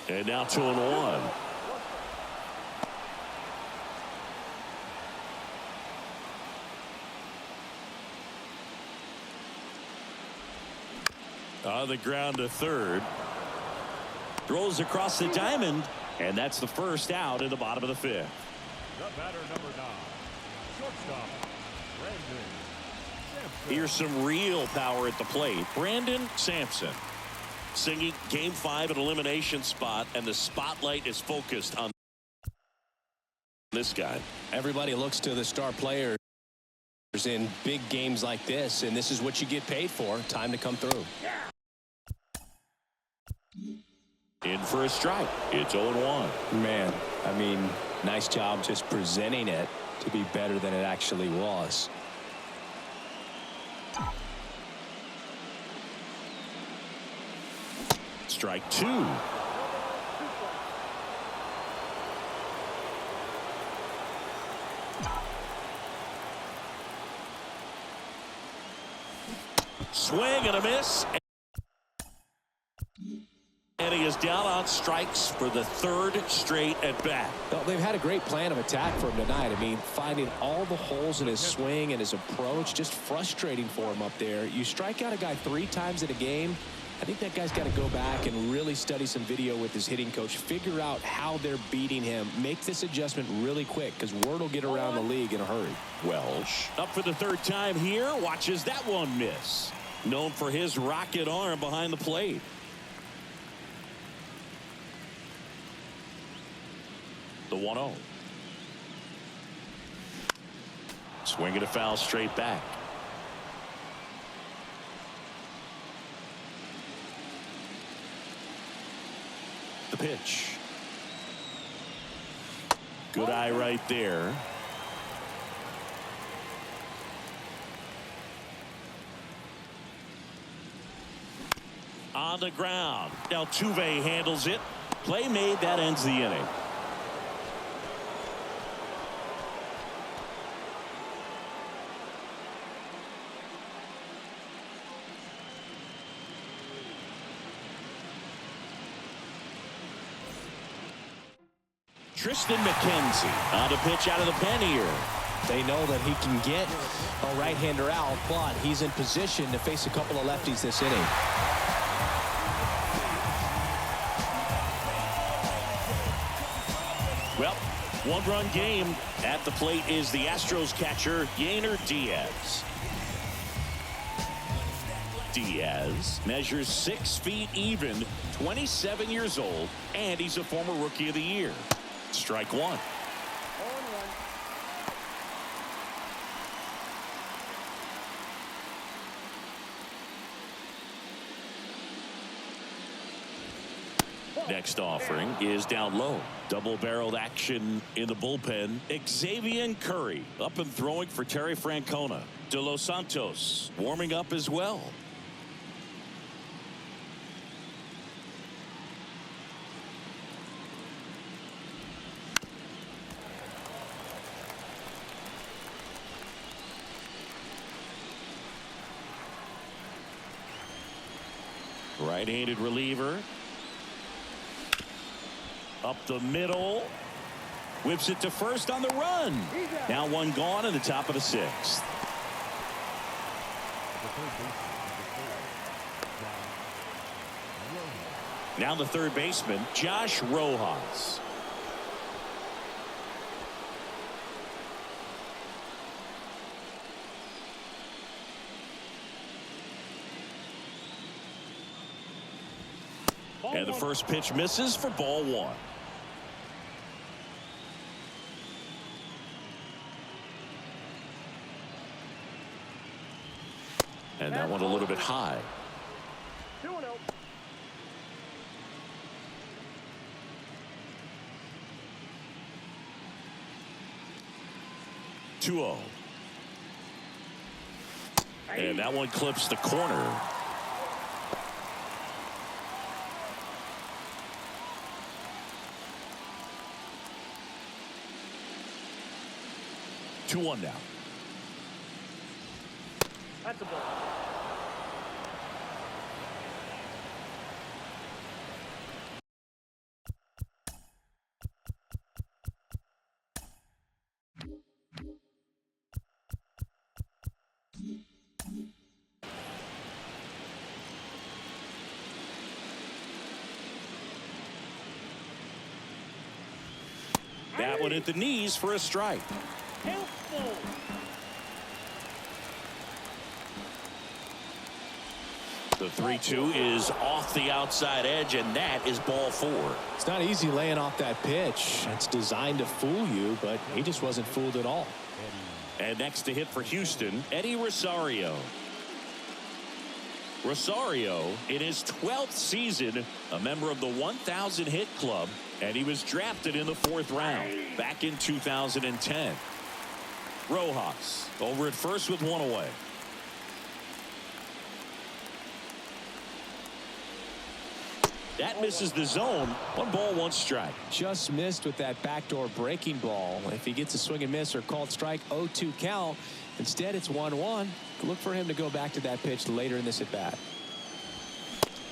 And now 2-1. On the ground to third. Throws across the diamond, and that's the first out in the bottom of the fifth. The batter, number 9, shortstop, Brandon Sampson. Here's some real power at the plate. Brandon Sampson singing Game 5 at elimination spot, and the spotlight is focused on this guy. Everybody looks to the star players in big games like this, and this is what you get paid for. Time to come through. In for a strike. It's 0-1. Man, I mean, nice job just presenting it to be better than it actually was. Strike 2. Swing and a miss. And he is down on strikes for the third straight at bat. Well, they've had a great plan of attack for him tonight. I mean, finding all the holes in his swing and his approach, just frustrating for him up there. You strike out a guy 3 times in a game, I think that guy's got to go back and really study some video with his hitting coach, figure out how they're beating him, make this adjustment really quick, because word will get around the league in a hurry. Welsh up for the third time here, watches that one miss. Known for his rocket arm behind the plate. The 1-0. Swinging a foul straight back. The pitch. Good eye right there. On the ground. Now Altuve handles it. Play made. That ends the inning. Tristan McKenzie on a pitch out of the pen here. They know that he can get a right-hander out, but he's in position to face a couple of lefties this inning. Well, one-run game. At the plate is the Astros catcher, Aegerter. Diaz measures 6 feet even, 27 years old, and he's a former Rookie of the Year. Strike 1. Next offering is down low. Double-barreled action in the bullpen. Xavier Curry up and throwing for Terry Francona. De Los Santos warming up as well. Right-handed reliever. Up the middle. Whips it to first on the run. Now one gone in the top of the 6th. Now the third baseman, Josh Rojas. And the first pitch misses for ball 1. And that one a little bit high. 2-0. 2-0. And that one clips the corner. Two one now. That's a ball. That one at the knees for a strike. Helpful. The 3-2 is off the outside edge, and that is ball 4. It's not easy laying off that pitch. It's designed to fool you, but he just wasn't fooled at all. And next to hit for Houston, Eddie Rosario. Rosario, in his 12th season, a member of the 1,000 hit club, and he was drafted in the 4th round back in 2010. Rojas over at first with one away. That misses the zone. 1 ball, 1 strike. Just missed with that backdoor breaking ball. If he gets a swing and miss or called strike, 0-2 count. Instead, it's 1-1. Look for him to go back to that pitch later in this at bat.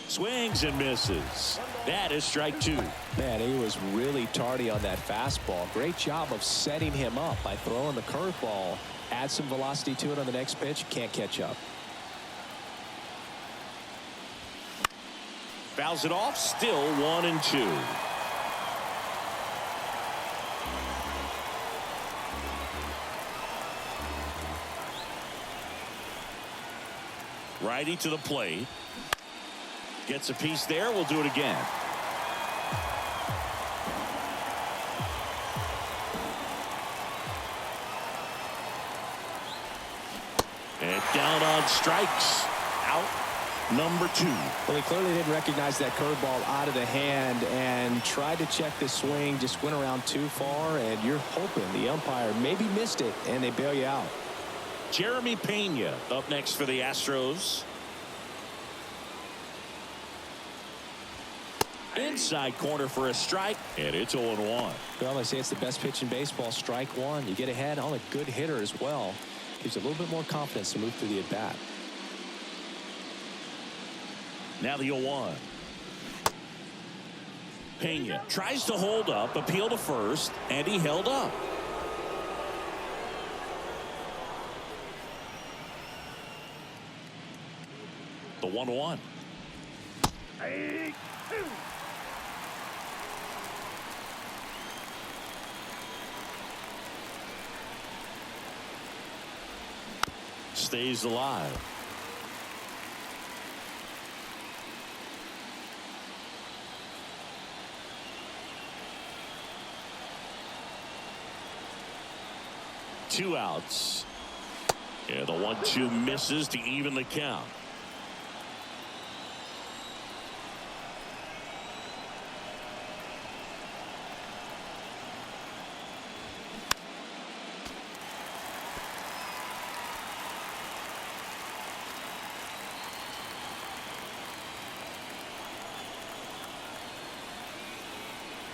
Swings and misses. That is strike 2. Man, he was really tardy on that fastball. Great job of setting him up by throwing the curveball. Add some velocity to it on the next pitch. Can't catch up. Fouls it off. Still 1-2. Righty to the plate. Gets a piece there. We'll do it again. And down on strikes. Out. Number 2. Well, he clearly didn't recognize that curveball out of the hand and tried to check the swing. Just went around too far, and you're hoping the umpire maybe missed it, and they bail you out. Jeremy Pena up next for the Astros. Inside corner for a strike, and it's 0-1. Well, I say it's the best pitch in baseball. Strike 1. You get ahead on a good hitter as well. Gives you a little bit more confidence to move through the at-bat. Now the 0-1. Pena tries to hold up, appeal to first, and he held up. The 1-1. Stays alive. Two outs. Yeah, the 1-2 misses to even the count.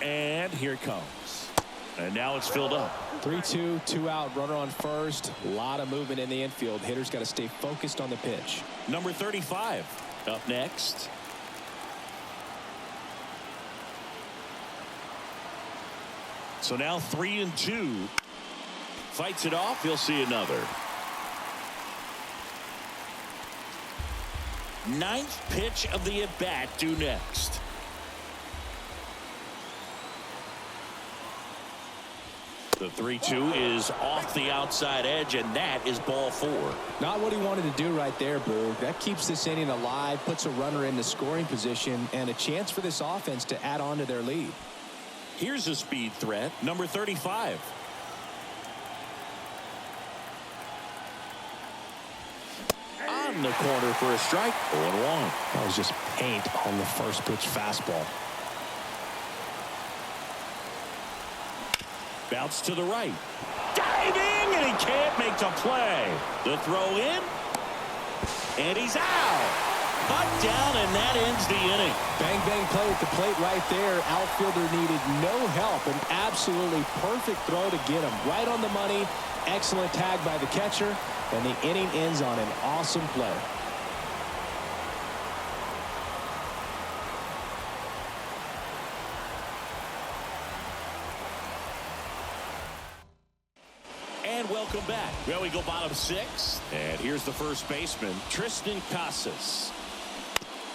And here it comes. And now it's filled up. 3-2, 2 out, runner on first. A lot of movement in the infield. Hitters got to stay focused on the pitch. Number 35 up next. So now 3-2. Fights it off. He'll see another. 9th pitch of the at bat due next. The 3-2 is off the outside edge, and that is ball 4. Not what he wanted to do right there, Boog. That keeps this inning alive, puts a runner in the scoring position, and a chance for this offense to add on to their lead. Here's a speed threat, number 35. On the corner for a strike, 0-1. That was just paint on the first pitch fastball. Bounce to the right. Diving, and he can't make the play. The throw in, and he's out. Cut down, and that ends the inning. Bang, bang play at the plate right there. Outfielder needed no help. An absolutely perfect throw to get him right on the money. Excellent tag by the catcher, and the inning ends on an awesome play. And welcome back. Well, we go bottom 6. And here's the first baseman, Tristan Casas.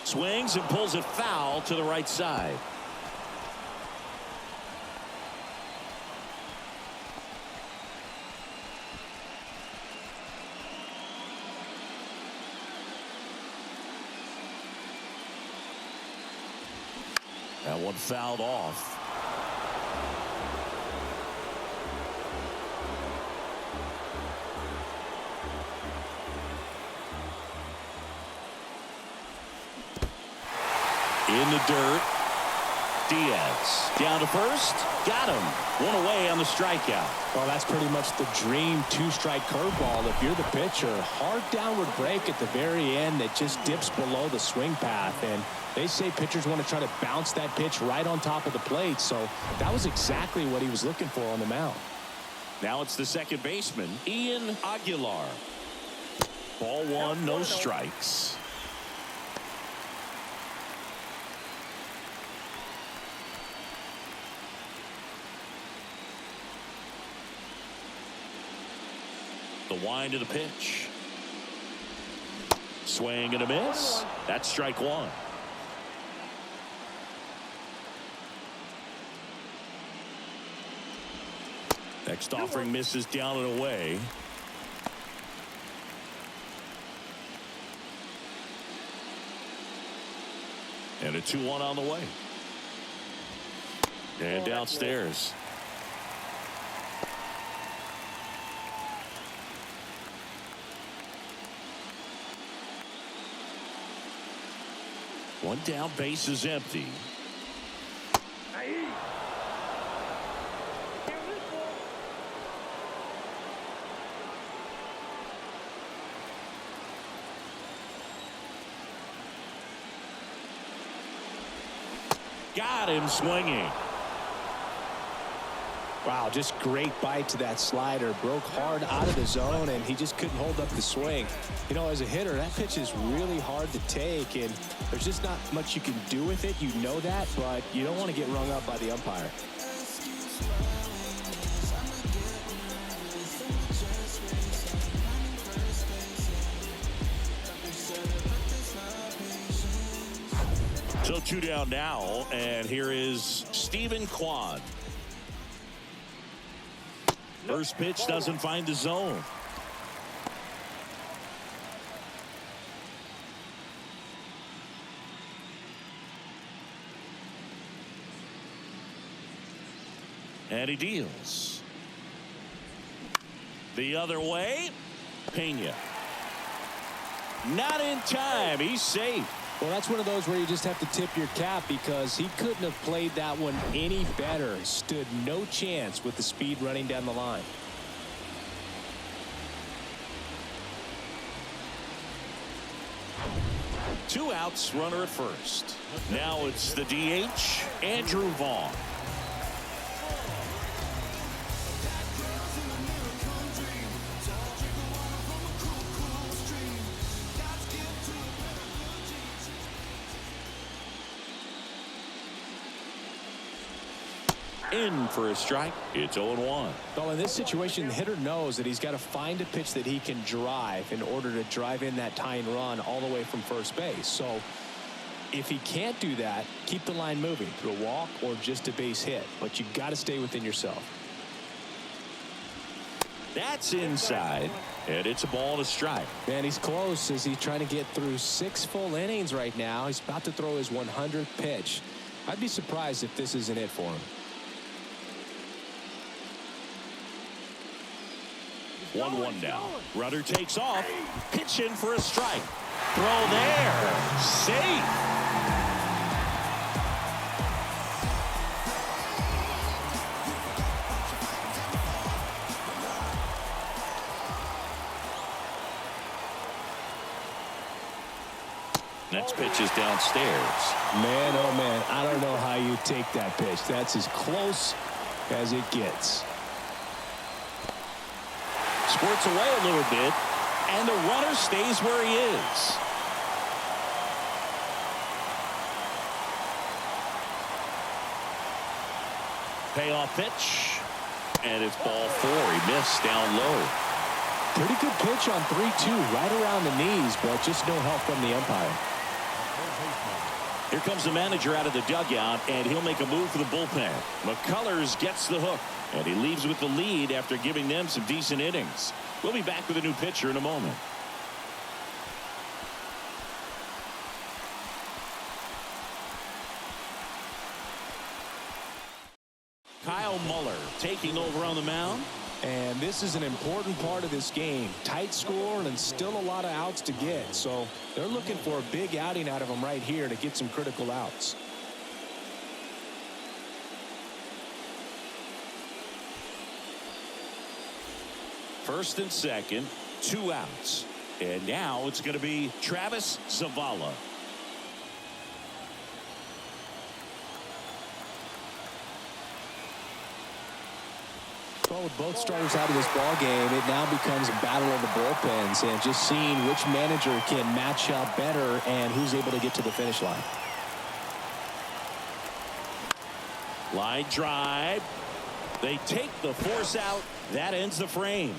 Swings and pulls it foul to the right side. That one fouled off. In the dirt. Diaz down to first. Got him. One away on the strikeout. Well, that's pretty much the dream two-strike curveball. If you're the pitcher, hard downward break at the very end that just dips below the swing path. And they say pitchers want to try to bounce that pitch right on top of the plate. So that was exactly what he was looking for on the mound. Now it's the second baseman, Ian Aguilar. Ball one, no strikes. The wind of the pitch. Swing and a miss. That's strike one. Next offering misses down and away. And a 2-1 on the way. And downstairs. One down, base is empty. Got him swinging. Wow, just great bite to that slider. Broke hard out of the zone, and he just couldn't hold up the swing. You know, as a hitter, that pitch is really hard to take, and there's just not much you can do with it. You know that, but you don't want to get rung up by the umpire. So 2 down now, and here is Stephen Kwan. First pitch doesn't find the zone. And he deals. The other way. Pena. Not in time. He's safe. Well, that's one of those where you just have to tip your cap because he couldn't have played that one any better. Stood no chance with the speed running down the line. Two outs, runner at first. Now it's the DH, Andrew Vaughn. In for a strike. It's 0-1. Well, in this situation, the hitter knows that he's got to find a pitch that he can drive in order to drive in that tying run all the way from first base. So if he can't do that, keep the line moving through a walk or just a base hit. But you got to stay within yourself. That's inside, and it's a ball and a strike. Man, he's close as he's trying to get through 6 full innings right now. He's about to throw his 100th pitch. I'd be surprised if this isn't it for him. 1-1 now. Runner takes off. Pitch in for a strike. Throw there. Safe. Next pitch is downstairs. Man, oh man, I don't know how you take that pitch. That's as close as it gets. Squirts away a little bit, and the runner stays where he is. Payoff pitch, and it's ball 4. He missed down low. Pretty good pitch on 3-2, right around the knees, but just no help from the umpire. Here comes the manager out of the dugout, and he'll make a move for the bullpen. McCullers gets the hook, and he leaves with the lead after giving them some decent innings. We'll be back with a new pitcher in a moment. Kyle Muller taking over on the mound. And this is an important part of this game. Tight score and still a lot of outs to get. So they're looking for a big outing out of him right here to get some critical outs. First and second, 2 outs. And now it's going to be Travis Zavala. Well, with both starters out of this ball game, it now becomes a battle of the bullpens and just seeing which manager can match up better and who's able to get to the finish line. Line drive. They take the force out. That ends the frame.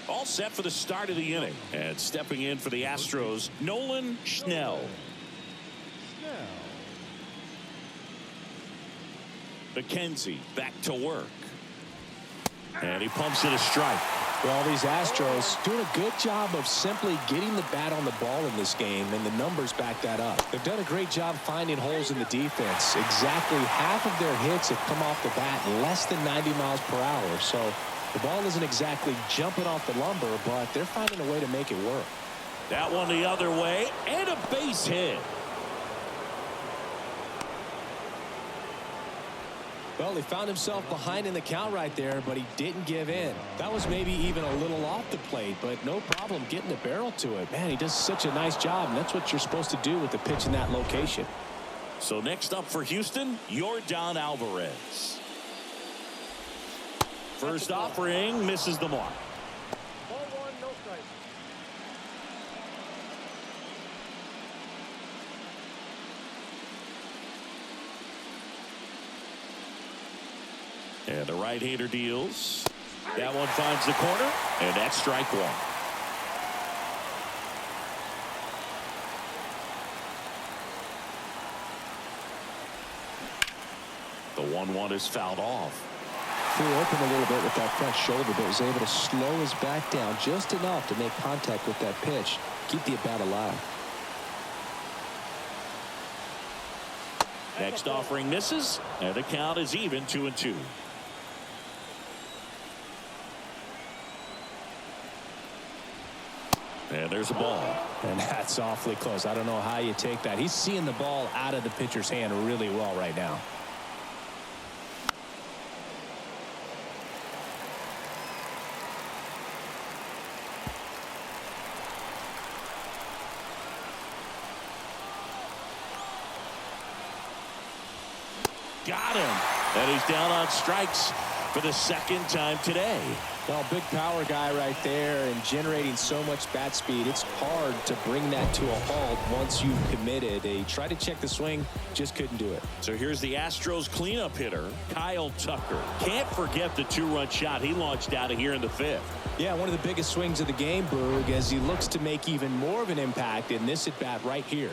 All set for the start of the inning. And stepping in for the Astros, Nolan Schnell. McKenzie back to work. And he pumps it a strike. Well, these Astros doing a good job of simply getting the bat on the ball in this game, and the numbers back that up. They've done a great job finding holes in the defense. Exactly half of their hits have come off the bat less than 90 miles per hour. So the ball isn't exactly jumping off the lumber, but they're finding a way to make it work. That one the other way, and a base hit. Well, he found himself behind in the count right there, but he didn't give in. That was maybe even a little off the plate, but no problem getting the barrel to it. Man, he does such a nice job, and that's what you're supposed to do with the pitch in that location. So next up for Houston, Yordan Alvarez. First offering misses the mark. Ball 1, no strike. And the right-hander deals. That one finds the corner, and that's strike 1. The 1-1 is fouled off. Flew open a little bit with that front shoulder, but was able to slow his back down just enough to make contact with that pitch. Keep the at-bat alive. Next offering misses, and the count is even 2-2. And there's a ball. And that's awfully close. I don't know how you take that. He's seeing the ball out of the pitcher's hand really well right now. Got him. And he's down on strikes for the second time today. Well, big power guy right there and generating so much bat speed. It's hard to bring that to a halt once you've committed. They tried to check the swing, just couldn't do it. So here's the Astros cleanup hitter, Kyle Tucker. Can't forget the 2-run shot he launched out of here in the 5th. Yeah, one of the biggest swings of the game, Boog, as he looks to make even more of an impact in this at-bat right here.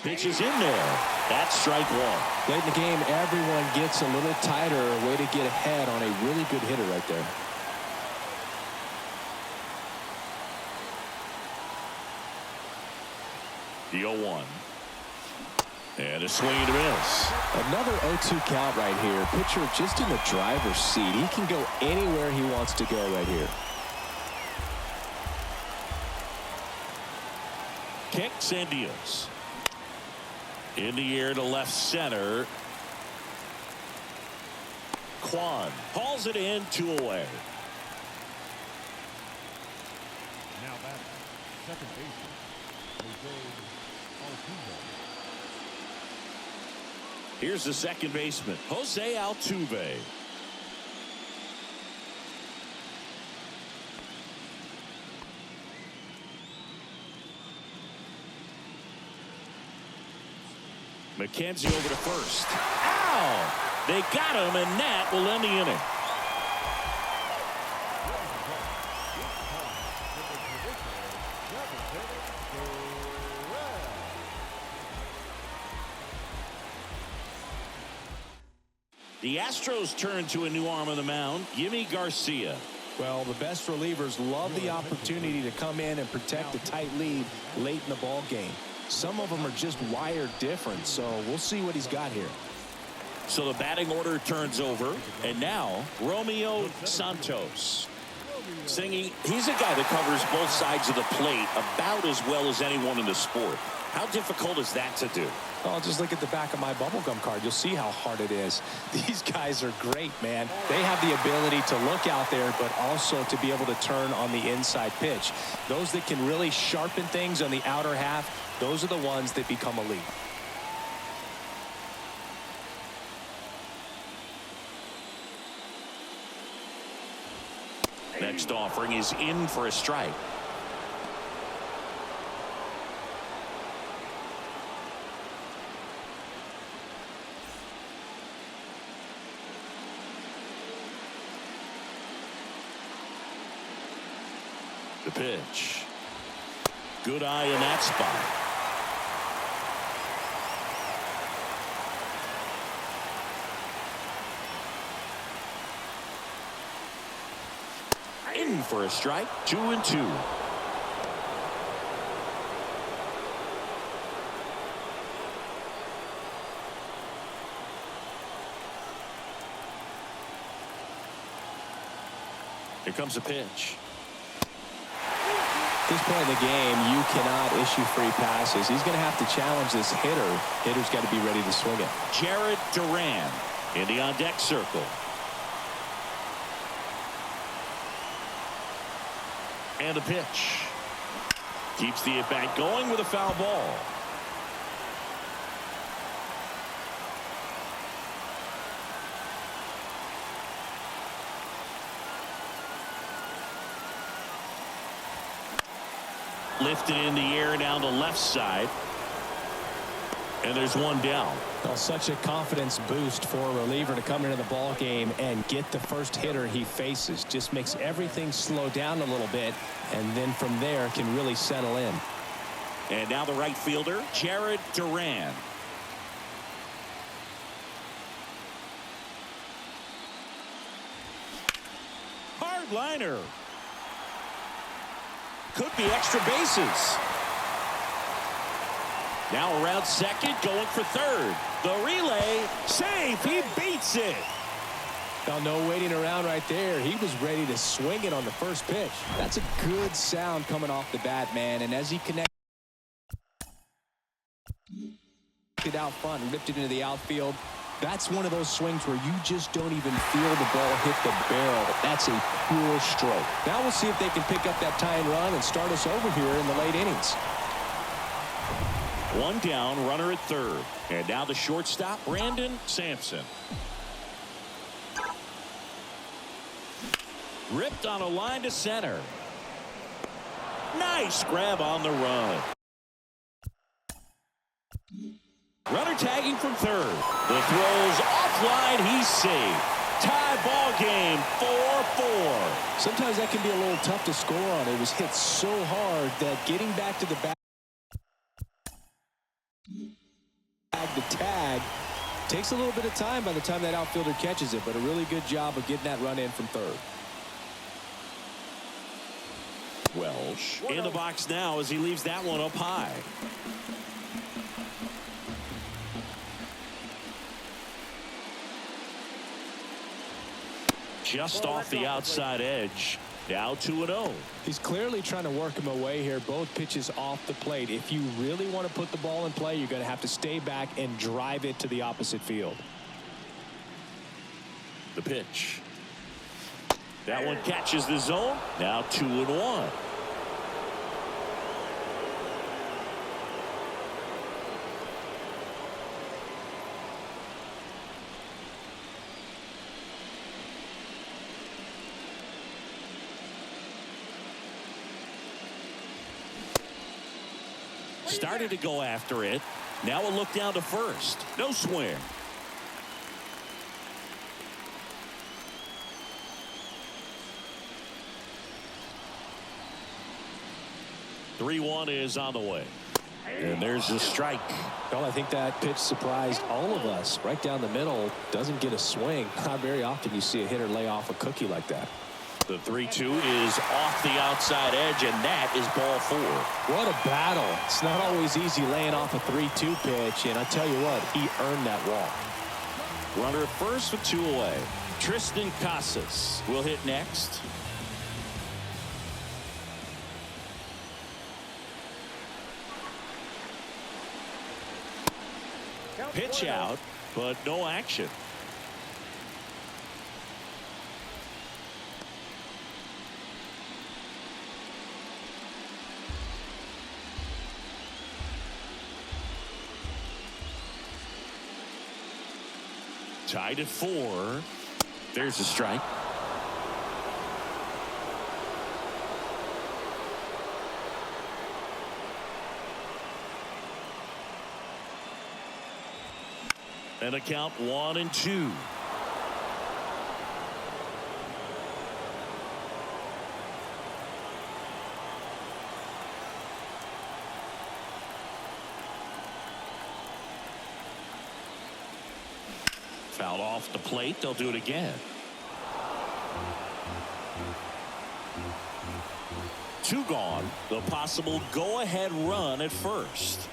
Pitch is in there. That's strike 1. Late in the game, everyone gets a little tighter. A way to get ahead on a really good hitter right there. The 0-1. And a swing and a miss. Another 0-2 count right here. Pitcher just in the driver's seat. He can go anywhere he wants to go right here. Kicks and deals. In the air to left center. Kwan hauls it in, 2 away. Now back, second baseman, Here's the second baseman, Jose Altuve. McKenzie over to first. Ow! They got him, and that will end the inning. The Astros turn to a new arm on the mound, Yimi Garcia. Well, the best relievers love the opportunity to come in and protect a tight lead late in the ball game. Some of them are just wired different, so we'll see what he's got here. So the batting order turns over, and now Romeo Santos. Singing, he's a guy that covers both sides of the plate about as well as anyone in the sport. How difficult is that to do? Oh, just look at the back of my bubblegum card. You'll see how hard it is. These guys are great, man. They have the ability to look out there, but also to be able to turn on the inside pitch. Those that can really sharpen things on the outer half, those are the ones that become elite. Next offering is in for a strike. The pitch. Good eye in that spot. In for a strike. 2-2. Here comes a pitch. At this point in the game, you cannot issue free passes. He's going to have to challenge this hitter. Hitter's got to be ready to swing it. Jared Duran in the on-deck circle. And a pitch. Keeps the at-bat going with a foul ball. Lifted in the air down the left side. And there's one down. Well, such a confidence boost for a reliever to come into the ball game and get the first hitter he faces. Just makes everything slow down a little bit, and then from there can really settle in. And now the right fielder, Jared Duran. Hard liner. Could be extra bases. Now around second, going for third. The relay, safe. He beats it. Now, no waiting around right there. He was ready to swing it on the first pitch. That's a good sound coming off the bat, man. And as he connected out front and ripped it into the outfield, that's one of those swings where you just don't even feel the ball hit the barrel. That's a pure stroke. Now we'll see if they can pick up that tying run and start us over here in the late innings. One down, runner at third. And now the shortstop, Brandon Sampson. Ripped on a line to center. Nice grab on the run. Runner tagging from third. The throw's offline. He's safe. Tie ball game, 4-4. Sometimes that can be a little tough to score on. It was hit so hard that getting back to the bat, the tag takes a little bit of time by the time that outfielder catches it, but a really good job of getting that run in from third. Welsh in the box now as he leaves that one up high. Just off the outside edge. Now 2-0. He's clearly trying to work him away here. Both pitches off the plate. If you really want to put the ball in play, you're going to have to stay back and drive it to the opposite field. The pitch. That one catches the zone. Now 2-1. Started to go after it. Now a look down to first. No swing. The 3-1 is on the way. And there's a strike. Well, I think that pitch surprised all of us. Right down the middle, doesn't get a swing. Not very often you see a hitter lay off a cookie like that. The 3-2 is off the outside edge, and that is ball 4. What a battle. It's not always easy laying off a 3-2 pitch, and I tell you what, he earned that walk. Runner at first with 2 away. Tristan Casas will hit next. Pitch out, but no action. Tied at 4. There's a strike. And a count 1-2. Foul off the plate. They'll do it again. 2 gone. The possible go-ahead run at first.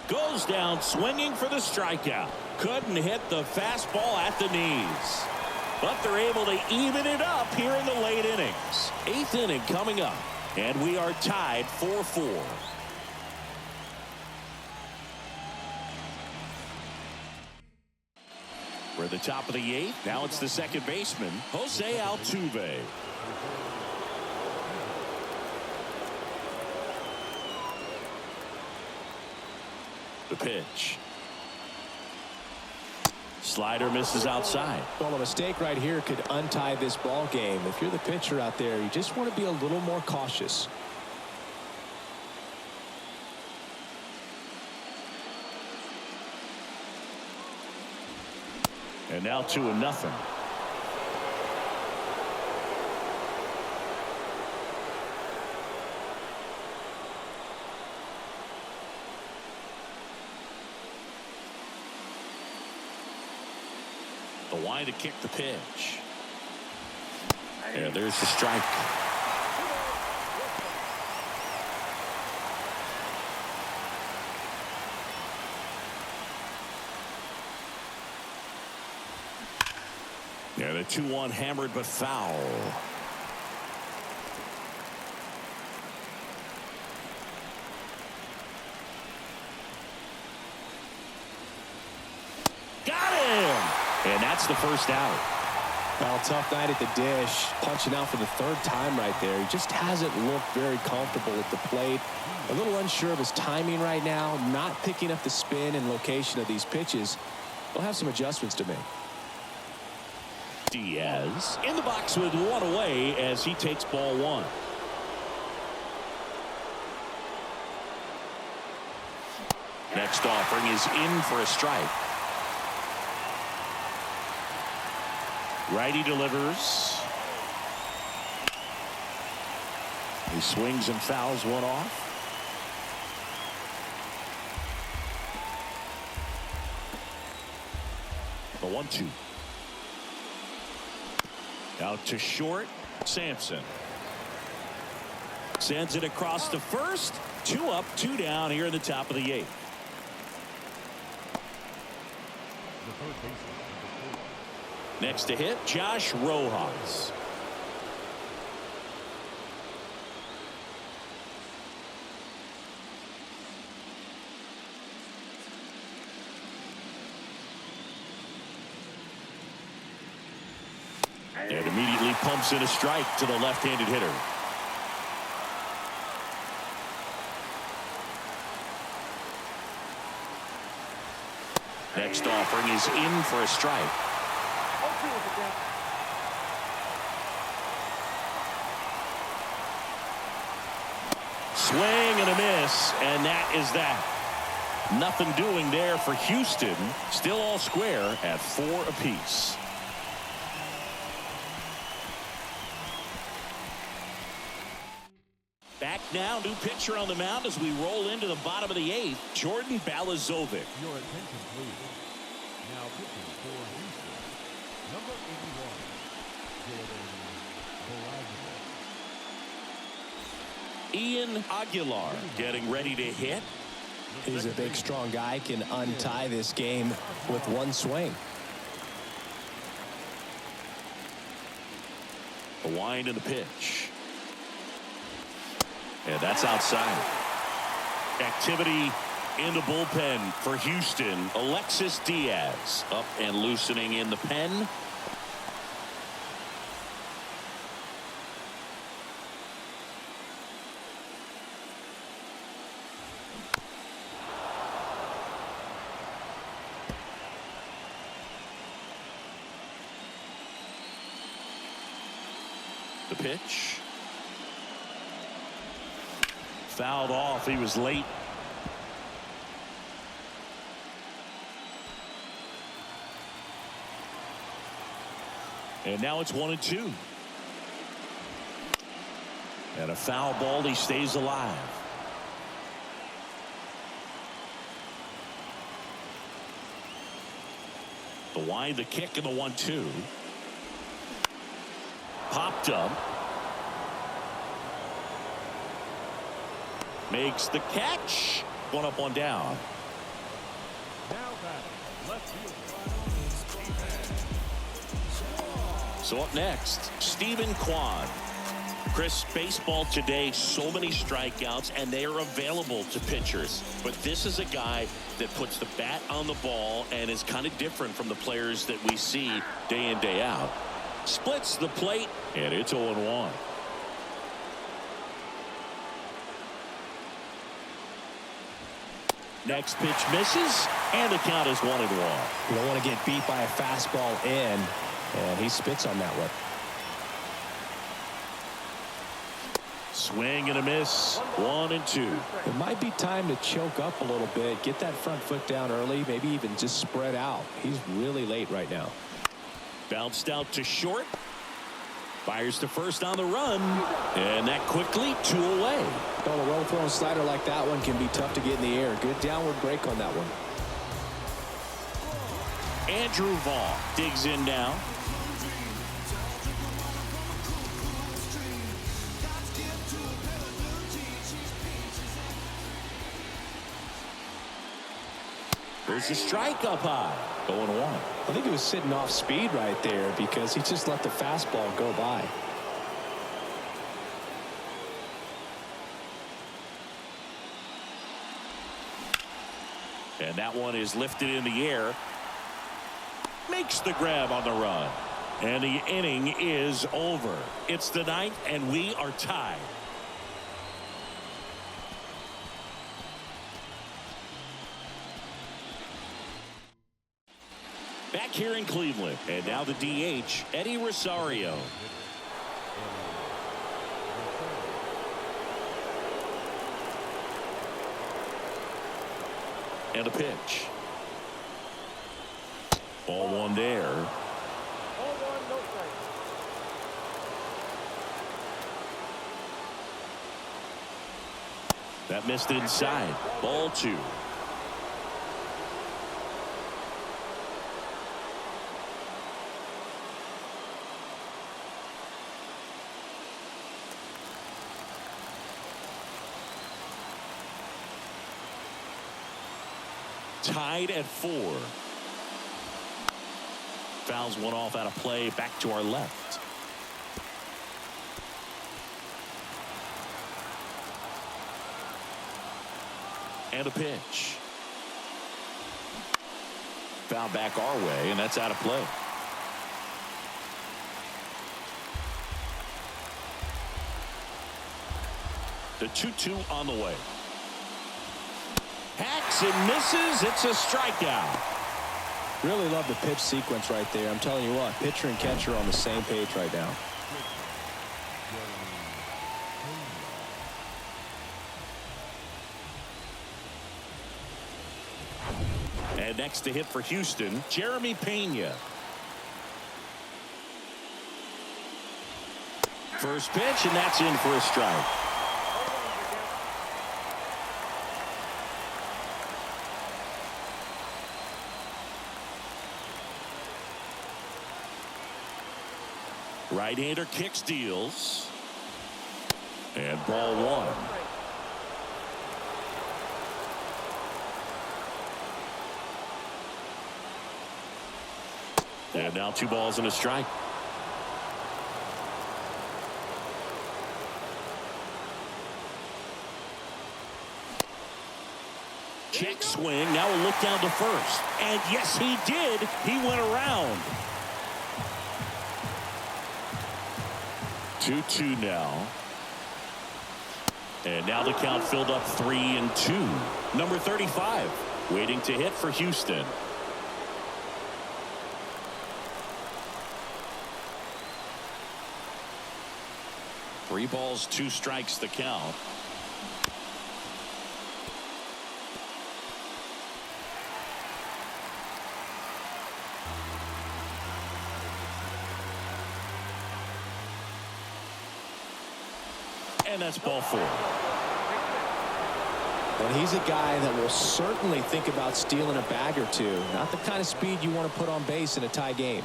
Goes down swinging for the strikeout. Couldn't hit the fastball at the knees. But they're able to even it up here in the late innings. 8th inning coming up. And we are tied 4-4. We're at the top of the 8th. Now it's the second baseman, Jose Altuve. The pitch. Slider misses outside. Well, a mistake right here could untie this ball game. If you're the pitcher out there, you just want to be a little more cautious. And now 2-0. The wind to kick the pitch. And there's the strike. Yeah, the 2-1 hammered but foul. Got him! And that's the first out. Well, tough night at the dish. Punching out for the 3rd time right there. He just hasn't looked very comfortable at the plate. A little unsure of his timing right now. Not picking up the spin and location of these pitches. He'll have some adjustments to make. Diaz in the box with 1 away as he takes ball 1. Next offering is in for a strike. Righty delivers. He swings and fouls one off. The 1-2. Out to short. Sampson sends it across to first. 2 up, 2 down here in the top of the 8th. The third baseman, Next to hit, Josh Rojas. And immediately pumps in a strike to the left-handed hitter. Next offering is in for a strike. Swing and a miss, and that is that. Nothing doing there for Houston. Still all square at 4 apiece. Now, new pitcher on the mound as we roll into the bottom of the 8th, Jordan Balazovic. Your attention, please. Now pitching for Houston, number 81, Jordan Balazovic. Ian Aguilar getting ready to hit. He's a big, strong guy, can untie this game with one swing. The wind and the pitch. And that's outside. Activity in the bullpen for Houston. Alexis Diaz up and loosening in the pen. The pitch. Fouled off. He was late. And now it's 1-2. And a foul ball. He stays alive. The wind, the kick, and the 1-2. Popped up. Makes the catch. One up, one down. Now batting, left fielder. So up next, Stephen Kwan. Chris, baseball today, so many strikeouts, and they are available to pitchers. But this is a guy that puts the bat on the ball and is kind of different from the players that we see day in, day out. Splits the plate, and it's 0-1. Next pitch misses, and the count is 1-1. You don't want to get beat by a fastball in, and he spits on that one. Swing and a miss. 1-2. It might be time to choke up a little bit, get that front foot down early, maybe even just spread out. He's really late right now. Bounced out to short. Fires to first on the run. And that quickly 2 away. Well, a well-thrown slider like that one can be tough to get in the air. Good downward break on that one. Andrew Vaughn digs in now. There's a strike up high. 0-1. I think he was sitting off speed right there because he just let the fastball go by. And that one is lifted in the air. Makes the grab on the run. And the inning is over. It's the 9th, and we are tied. Back here in Cleveland, and now the DH, Eddie Rosario. And a pitch. Ball one there. That missed inside. Ball 2. Tied at 4. Fouls one off out of play. Back to our left. And a pitch. Foul back our way, and that's out of play. The 2-2 on the way. Hacks and misses. It's a strikeout. Really love the pitch sequence right there. I'm telling you what, pitcher and catcher are on the same page right now. And next to hit for Houston, Jeremy Pena. First pitch, and that's in for a strike. Right-hander kicks, deals. And ball one. And now 2 balls and a strike. Check swing. Now a look down to first. And yes, he did. He went around. 2-2 now. And now the count filled up 3-2. Number 35 waiting to hit for Houston. Three balls, 2 strikes the count. And that's ball 4. And he's a guy that will certainly think about stealing a bag or two. Not the kind of speed you want to put on base in a tie game.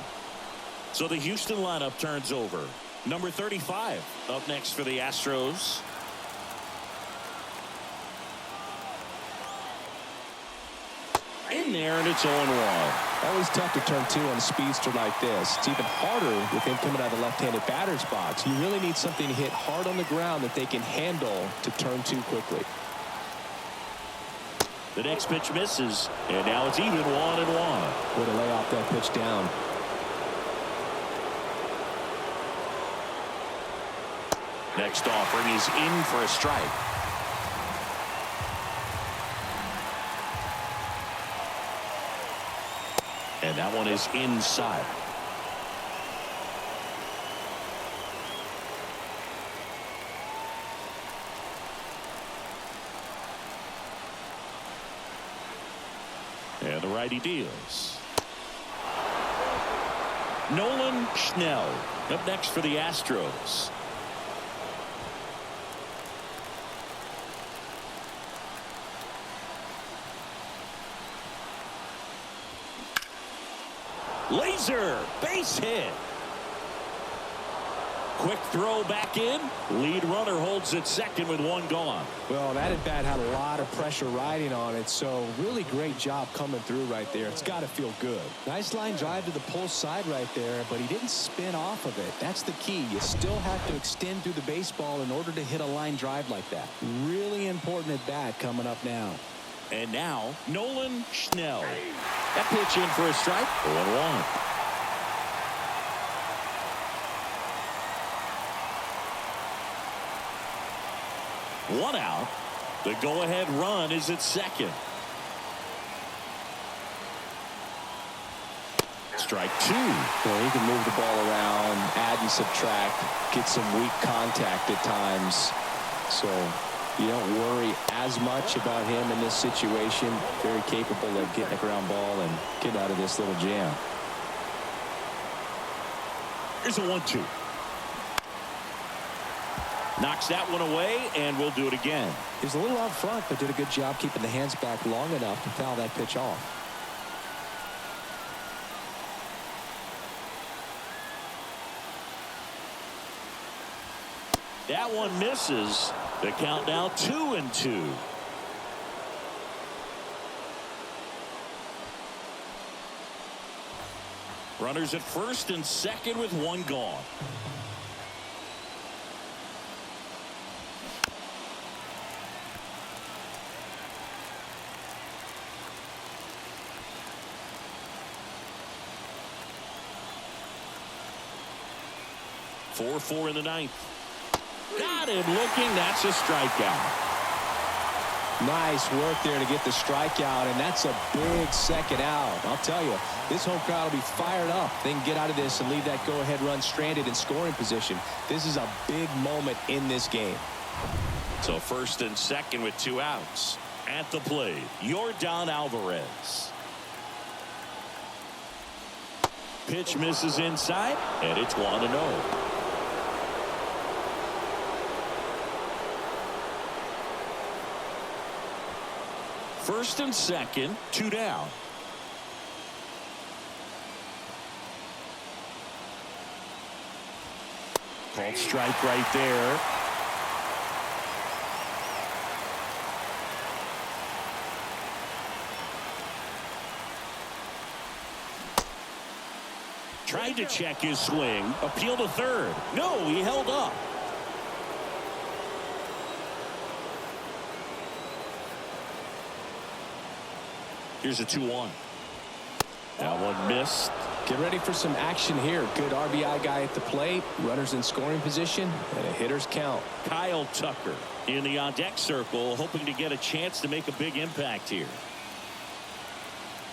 So the Houston lineup turns over. Number 35 up next for the Astros. In there, and it's 0-1. Always tough to turn 2 on a speedster like this. It's even harder with him coming out of the left-handed batter's box. You really need something to hit hard on the ground that they can handle to turn 2 quickly. The next pitch misses, and now it's even 1-1. Way to lay off that pitch down. Next offering is in for a strike. And that one is inside. And the righty deals. Nolan Schnell up next for the Astros. Laser base hit. Quick throw back in. Lead runner holds at second with 1 gone. Well, that at bat had a lot of pressure riding on it, so really great job coming through right there. It's got to feel good. Nice line drive to the pull side right there, but he didn't spin off of it. That's the key. You still have to extend through the baseball in order to hit a line drive like that. Really important at bat coming up now. And now Nolan Schnell. That pitch in for a strike. 0-1. One out. The go-ahead run is at second. Strike 2. Well, he can move the ball around, add and subtract, get some weak contact at times. So you don't worry as much about him in this situation. Very capable of getting a ground ball and getting out of this little jam. Here's a 1-2. Knocks that one away, and we'll do it again. He was a little out front, but did a good job keeping the hands back long enough to foul that pitch off. That one misses. The count now 2-2. Runners at first and second with 1 gone. Four in the 9th. Got him looking. That's a strikeout. Nice work there to get the strikeout, and that's a big second out. I'll tell you, this home crowd will be fired up. They can get out of this and leave that go-ahead run stranded in scoring position. This is a big moment in this game. So first and second with 2 outs. At the plate, Yordan Alvarez. Pitch misses inside, and it's 1-0. First and second, 2 down. Called strike right there. Tried to check his swing. Appeal to third. No, he held up. Here's a 2-1. That one missed. Get ready for some action here. Good RBI guy at the plate. Runners in scoring position and a hitter's count. Kyle Tucker in the on-deck circle, hoping to get a chance to make a big impact here.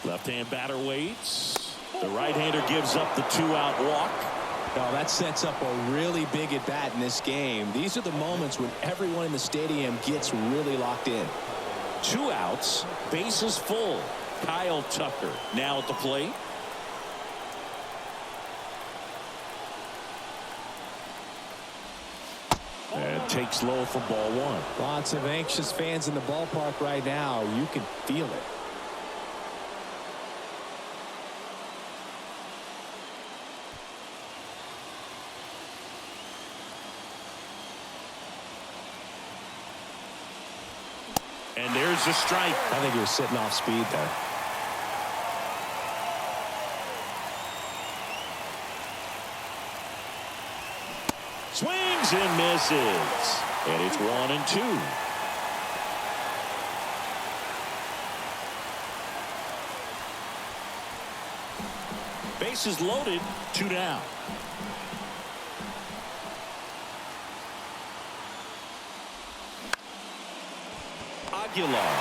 Left-hand batter waits. The right-hander gives up the 2-out walk. Now that sets up a really big at bat in this game. These are the moments when everyone in the stadium gets really locked in. 2 outs, bases full. Kyle Tucker now at the plate. And takes low for ball 1. Lots of anxious fans in the ballpark right now. You can feel it. And there's a strike. I think he was sitting off speed there. Swings and misses. And it's 1-2. Bases loaded, 2 down. Aguilar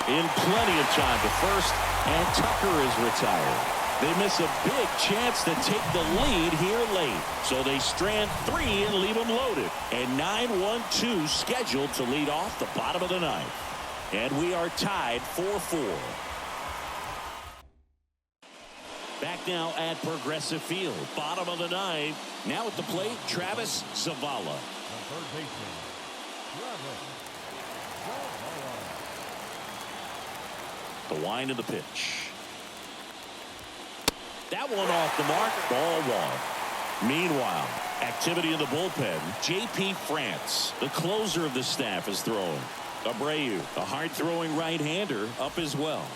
in plenty of time to first, and Tucker is retired. They miss a big chance to take the lead here late, so they strand 3 and leave them loaded. And 9-1-2 scheduled to lead off the bottom of the 9th, and we are tied 4-4. Back now at Progressive Field, bottom of the 9th. Now at the plate, Travis Zavala. The third baseman, Travis Zavala. The wind of the pitch. That one off the mark. Ball 1. Meanwhile, activity in the bullpen. J.P. France, the closer of the staff, is throwing. Abreu, a hard-throwing right-hander, up as well.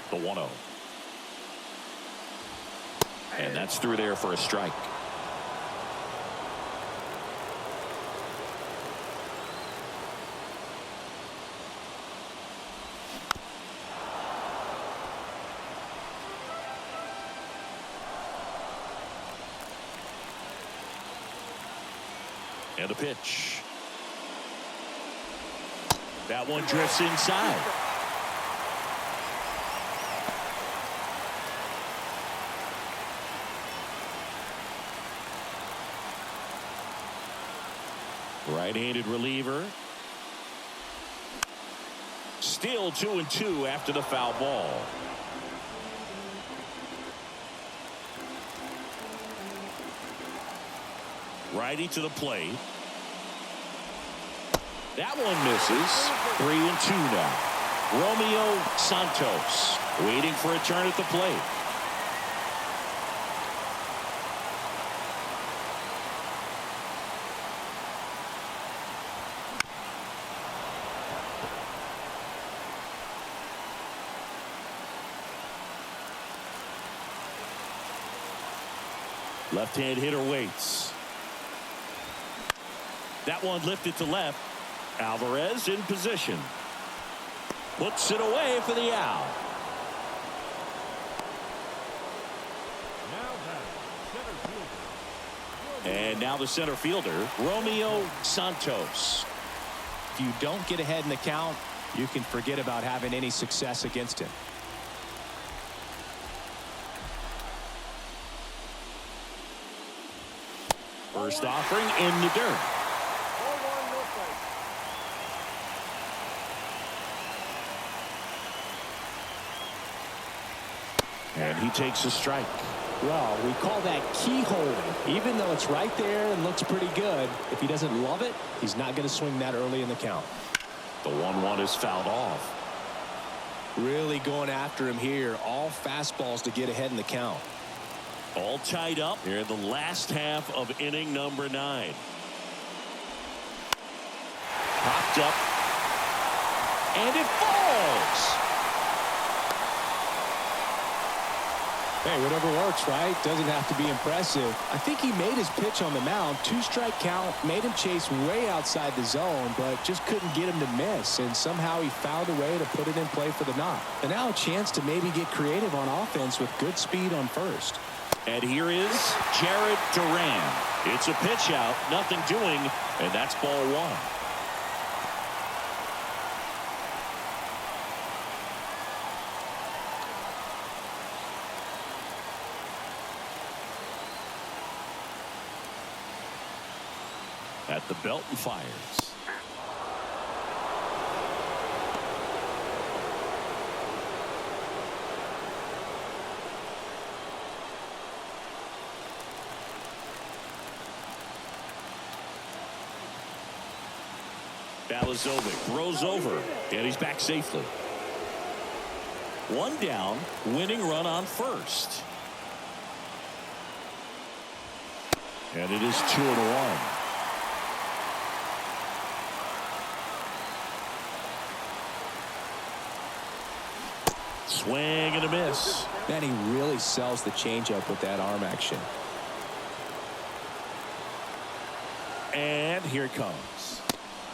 The 1-0. And that's through there for a strike. And a pitch. That one drifts inside. Right-handed reliever. Still 2-2 after the foul ball. Righty to the plate. That one misses. 3-2 now. Romeo Santos waiting for a turn at the plate. Left-hand hitter waits. That one lifted to left. Alvarez in position. Puts it away for the out. And now the center fielder, Romeo Santos. If you don't get ahead in the count, you can forget about having any success against him. First offering in the dirt. And he takes a strike. Well, we call that key holding. Even though it's right there and looks pretty good, if he doesn't love it, he's not going to swing that early in the count. The 1-1 is fouled off. Really going after him here. All fastballs to get ahead in the count. All tied up here in the last half of inning number 9. Popped up. And it falls. Hey, whatever works, right? Doesn't have to be impressive. I think he made his pitch on the mound. 2-strike count, made him chase way outside the zone, but just couldn't get him to miss. And somehow he found a way to put it in play for the knock. And now a chance to maybe get creative on offense with good speed on first. And here is Jared Duran. It's a pitch out, nothing doing, and that's ball 1. At the belt and fires. Balazovic throws over, and he's back safely. 1 down, winning run on first. And it is 2-1. Swing and a miss. Man, he really sells the changeup with that arm action. And here it comes.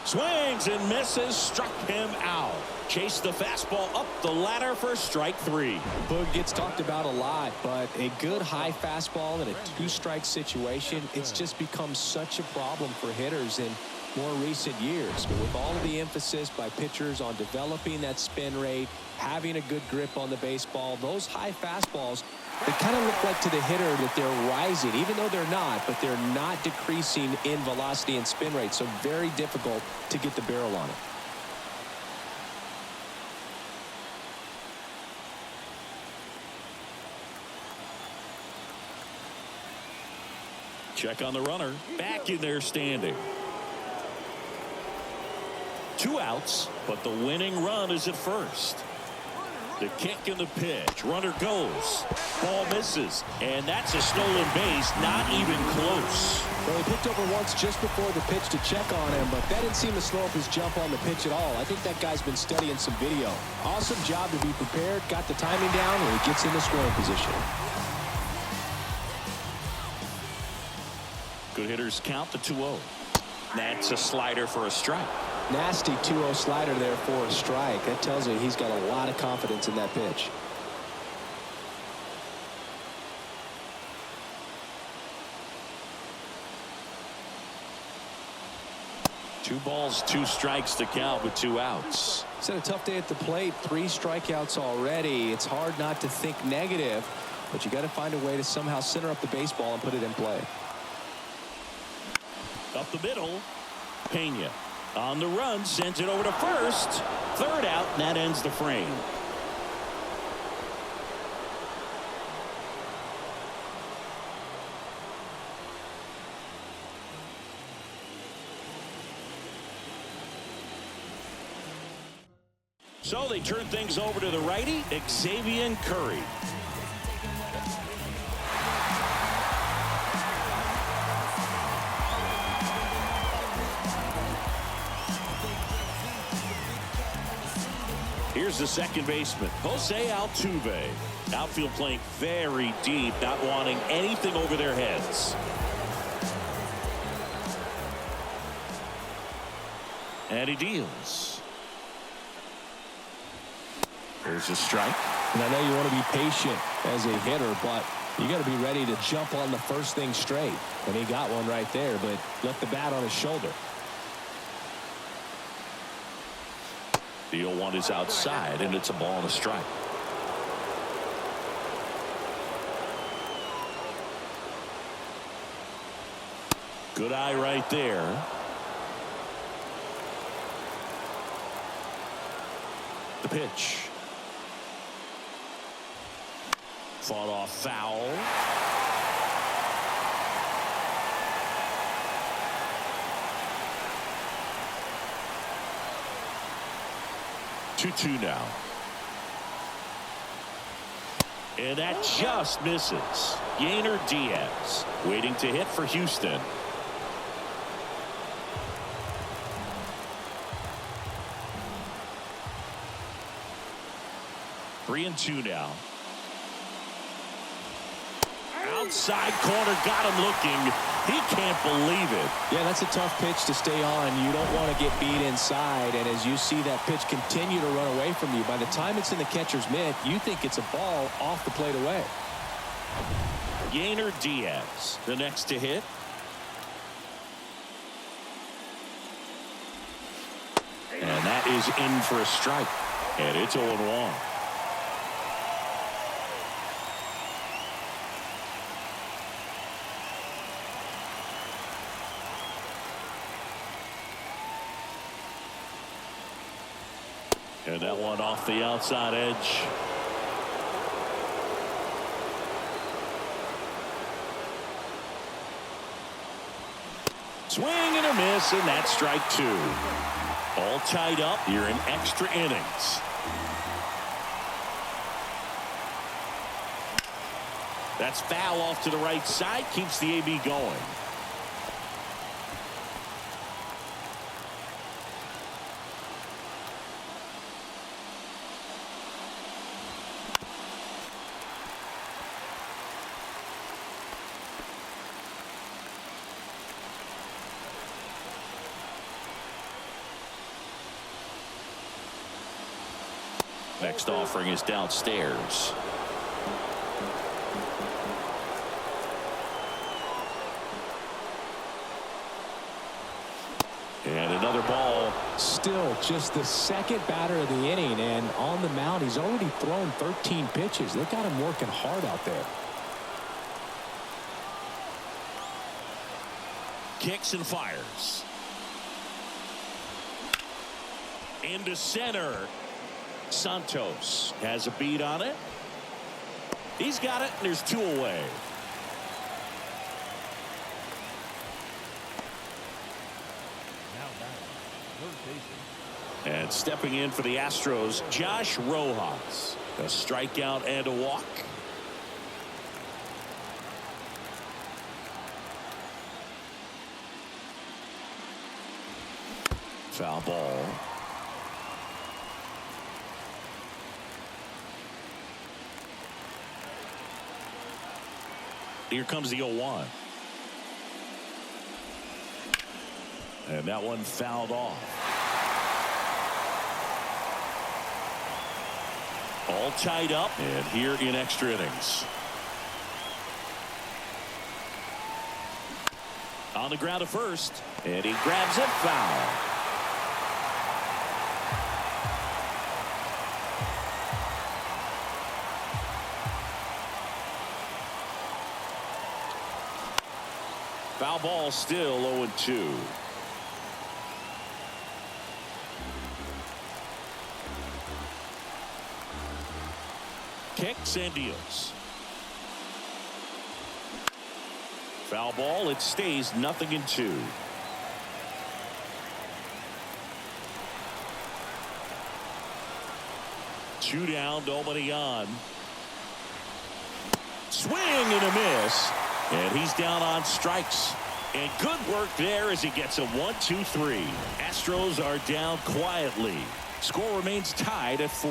Swings and misses, struck him out. Chased the fastball up the ladder for strike 3. Boog gets talked about a lot, but a good high fastball in a 2-strike situation, it's just become such a problem for hitters in more recent years. But with all of the emphasis by pitchers on developing that spin rate, having a good grip on the baseball, those high fastballs, they kind of look like to the hitter that they're rising, even though they're not, but they're not decreasing in velocity and spin rate, so very difficult to get the barrel on it. Check on the runner. Back in there standing. 2 outs, but the winning run is at first. The kick and the pitch. Runner goes. Ball misses. And that's a stolen base. Not even close. Well, he picked over once just before the pitch to check on him, but that didn't seem to slow up his jump on the pitch at all. I think that guy's been studying some video. Awesome job to be prepared. Got the timing down, and he gets in the scoring position. Good hitters count the 2-0. That's a slider for a strike. Nasty 2-0 slider there for a strike. That tells you he's got a lot of confidence in that pitch. Two balls, 2 strikes to count with 2 outs. It's had a tough day at the plate. 3 strikeouts already. It's hard not to think negative, but you got to find a way to somehow center up the baseball and put it in play. Up the middle, Pena on the run, sends it over to first. 3rd out, and that ends the frame. So they turn things over to the righty, Xavier Curry. Here's the second baseman, Jose Altuve. Outfield playing very deep, not wanting anything over their heads. And he deals. There's a strike. And I know you want to be patient as a hitter, but you got to be ready to jump on the first thing straight. And he got one right there, but left the bat on his shoulder. The 0-1 is outside, and it's a ball and a strike. Good eye right there. The pitch. Fought off foul. Two now. And that just misses. Aegerter Diaz waiting to hit for Houston. Three and two now. Outside corner, got him looking. He can't believe it. Yeah, that's a tough pitch to stay on. You don't want to get beat inside, and as you see that pitch continue to run away from you, by the time it's in the catcher's mitt, you think it's a ball off the plate away. Aegerter Diaz, the next to hit. And that is in for a strike. And it's 0-1. And that one off the outside edge. Swing and a miss, and that's strike two. All tied up here in extra innings. That's foul off to the right side, keeps the AB going. Next offering is downstairs. And another ball. Still just the second batter of the inning, and on the mound he's already thrown 13 pitches. They got him working hard out there. Kicks and fires. Into center. Santos has a beat on it. He's got it, and there's two away. Now batting, third baseman. And stepping in for the Astros, Josh Rojas. A strikeout and a walk. Foul ball. Here comes the 0-1. And that one fouled off. All tied up, and here in extra innings. On the ground at first, and he grabs it, foul. Foul ball, still 0-2. Kicks and deals. Foul ball, it stays 0-2. Two down, nobody on. Swing and a miss. And he's down on strikes. And good work there as he gets a 1-2-3. Astros are down quietly. Score remains tied at 4.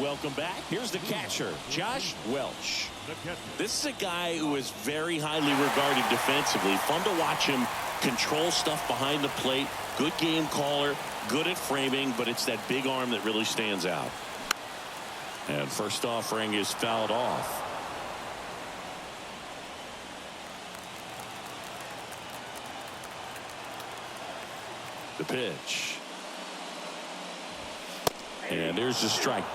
Welcome back. Here's the catcher, Josh Welch. The catcher. This is a guy who is very highly regarded defensively. Fun to watch him control stuff behind the plate. Good game caller, good at framing, but it's that big arm that really stands out. And first offering is fouled off. The pitch. And there's the strike.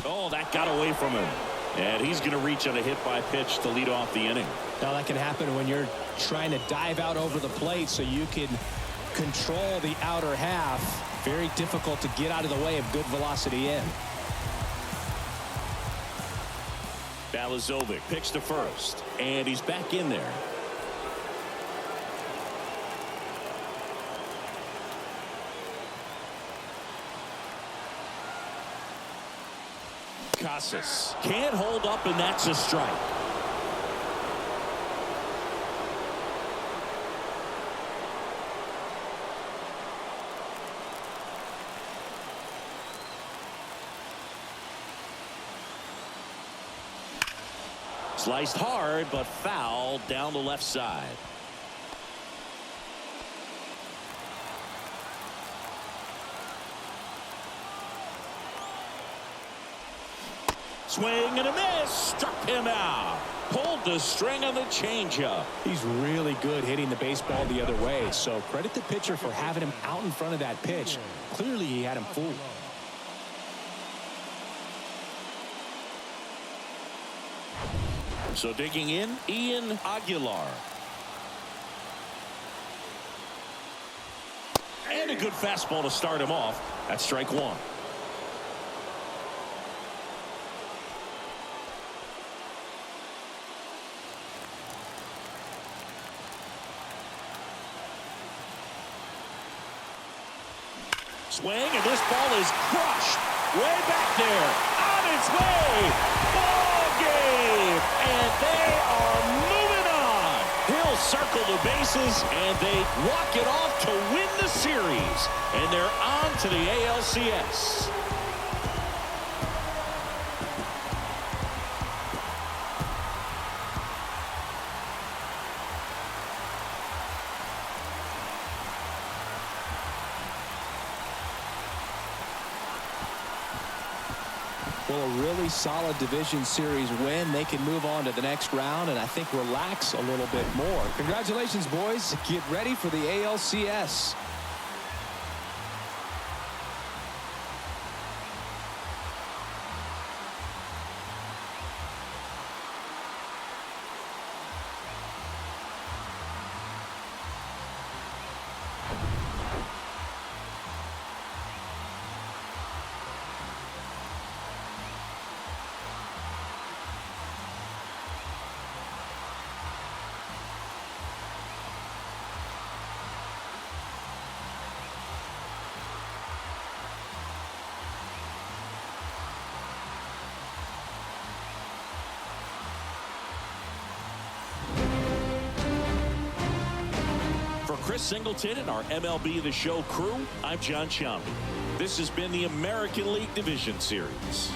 Oh, that got away from him. And he's going to reach on a hit by pitch to lead off the inning. Now that can happen when you're trying to dive out over the plate so you can control the outer half. Very difficult to get out of the way of good velocity in. Balazovic picks to first, and he's back in there. Casas can't hold up, and that's a strike. Sliced hard, but foul down the left side. Swing and a miss. Struck him out. Pulled the string on the changeup. He's really good hitting the baseball the other way. So credit the pitcher for having him out in front of that pitch. Clearly he had him fooled. So digging in, Ian Aguilar. And a good fastball to start him off. That's strike one. Swing, and this ball is crushed. Way back there. On its way. Ball game. And they are moving on. He'll circle the bases, and they walk it off to win the series. And they're on to the ALCS. Well, a really solid division series win. They can move on to the next round and I think relax a little bit more. Congratulations, boys. Get ready for the ALCS. Chris Singleton and our MLB The Show crew, I'm John Sciambi. This has been the American League Division Series.